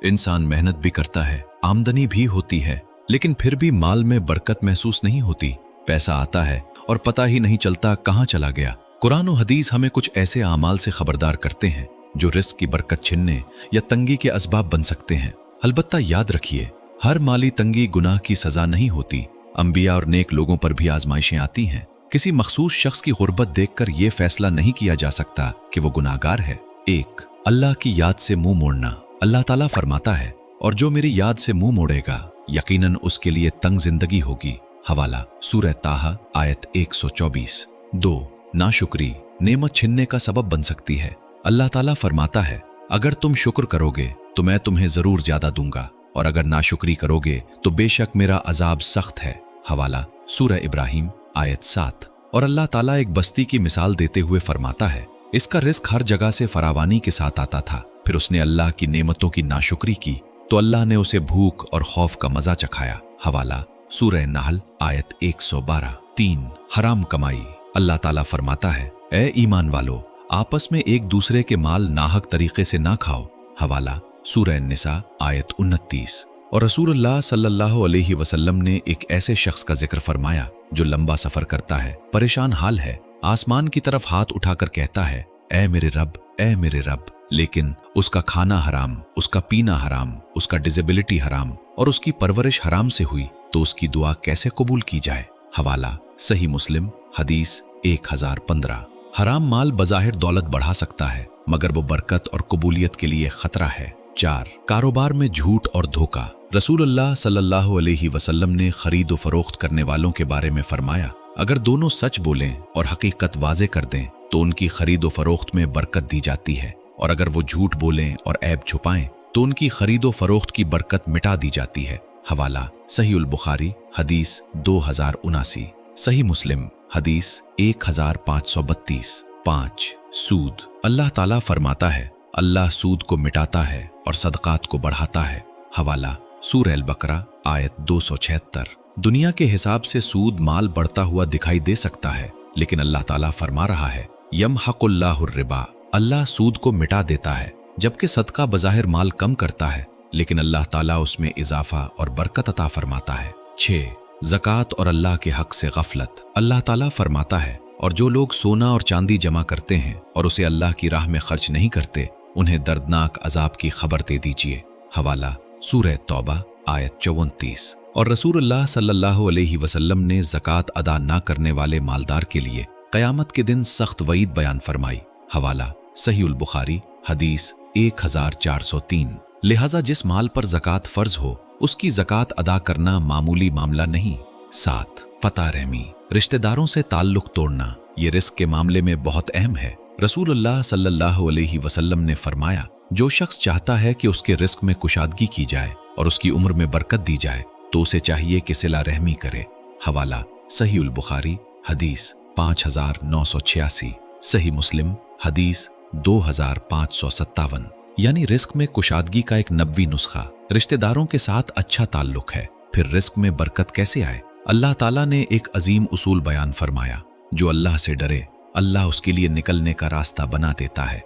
इंसान मेहनत भी करता है, आमदनी भी होती है, लेकिन फिर भी माल में बरकत महसूस नहीं होती। पैसा आता है और पता ही नहीं चलता कहाँ चला गया। कुरान और हदीस हमें कुछ ऐसे आमाल से खबरदार करते हैं जो रिस्क की बरकत छिनने या तंगी के असबाब बन सकते हैं। अलबत्ता याद रखिए, हर माली तंगी गुनाह की सजा नहीं होती। अंबिया और नेक लोगों पर भी आजमाइशें आती हैं। किसी मखसूस शख्स की गुर्बत देखकर यह फैसला नहीं किया जा सकता कि वो गुनाहगार है। 1. अल्लाह की याद से मुंह मोड़ना। अल्लाह ताला फरमाता है, और जो मेरी याद से मुंह मोड़ेगा यकीनन उसके लिए तंग जिंदगी होगी। हवाला सूरह ताहा आयत 124। 2. नाशुक्री नेमत छिनने का सबब बन सकती है। अल्लाह ताला फरमाता है, अगर तुम शुक्र करोगे तो मैं तुम्हें जरूर ज्यादा दूंगा, और अगर नाशुक्री करोगे तो बेशक मेरा अजाब सख्त है। हवाला सूरह इब्राहिम आयत 7। और अल्लाह ताला एक बस्ती की मिसाल देते हुए फरमाता है, इसका रिस्क हर जगह से फरावानी के साथ आता था, फिर उसने अल्लाह की नेमतों की नाशुक्री की तो अल्लाह ने उसे भूख और खौफ का मजा चखाया। हवाला सूरह नहल आयत 112। 3. हराम कमाई। अल्लाह ताला फरमाता है, ए ईमान वालो, आपस में एक दूसरे के माल नाहक तरीके से ना खाओ। हवाला सूरह निसा आयत 29। और रसूलुल्लाह सल्लल्लाहु अलैहि वसल्लम ने एक ऐसे शख्स का जिक्र फरमाया जो लंबा सफर करता है, परेशान हाल है, आसमान की तरफ हाथ उठाकर कहता है, ए मेरे रब, ए मेरे रब, लेकिन उसका खाना हराम, उसका पीना हराम, उसका डिसेबिलिटी हराम और उसकी परवरिश हराम से हुई, तो उसकी दुआ कैसे कबूल की जाए। हवाला सही मुस्लिम हदीस 1015। हराम माल बज़ाहिर दौलत बढ़ा सकता है, मगर वो बरकत और कबूलियत के लिए खतरा है। 4. कारोबार में झूठ और धोखा। रसूलुल्लाह सल्लल्लाहु अलैहि वसल्लम ने खरीद व फरोख्त करने वालों के बारे में फरमाया, अगर दोनों सच बोलें और हकीकत वाजे कर दें तो उनकी खरीद व फरोख्त में बरकत दी जाती है, और अगर वो झूठ बोलें और ऐब छुपाएं तो उनकी खरीद व फरोख्त की बरकत मिटा दी जाती है। हवाला सहीहुल बुखारी हदीस 2079, सही मुस्लिम हदीस 1532। 5. सूद। अल्लाह ताला फरमाता है, अल्लाह सूद को मिटाता है और सदकात को बढ़ाता है। हवाला सूरह अल-बकरा आयत 276। दुनिया के हिसाब से सूद माल बढ़ता हुआ दिखाई दे सकता है, लेकिन अल्लाह ताला फरमा रहा है, यमहकुल्लाहुर रिबा, अल्लाह सूद को मिटा देता है, जबकि सदका बज़ाहिर माल कम करता है, लेकिन अल्लाह ताला उसमें इजाफा और बरकत अता फरमाता है। 6. ज़कात और अल्लाह के हक से गफलत। अल्लाह ताला फरमाता है, और जो लोग सोना और चांदी जमा करते हैं और उसे अल्लाह की राह में खर्च नहीं करते, उन्हें दर्दनाक अजाब की खबर दे दीजिए। हवाला सूरह तौबा आयत 34। और रसूलुल्लाह सल्लल्लाहु अलैहि वसल्लम ने ज़कात अदा ना करने वाले मालदार के लिए क़यामत के दिन सख्त वईद बयान फरमाई। हवाला सहीहुल बुखारी हदीस 1403। लिहाजा जिस माल पर ज़कात फ़र्ज हो उसकी ज़कात अदा करना मामूली मामला नहीं। 7. पता रहमी। रिश्तेदारों से ताल्लुक़ तोड़ना ये रिस्क के मामले में बहुत अहम है। रसूलुल्लाह सल्लल्लाहु अलैहि वसल्लम ने फरमाया, जो शख्स चाहता है कि उसके रिस्क में कुशादगी की जाए और उसकी उम्र में बरकत दी जाए तो उसे चाहिए कि सिला रहमी करे। हवाला सहीहुल बुखारी हदीस 5986, सही मुस्लिम हदीस 2557। यानी रिस्क में कुशादगी का एक नबवी नुस्खा। रिश्तेदारों के साथ अच्छा ताल्लुक है, फिर रिस्क में बरकत कैसे आए। अल्लाह ताला ने एक अजीम उसूल बयान फरमाया, जो अल्लाह से डरे अल्लाह उसके लिए निकलने का रास्ता बना देता है।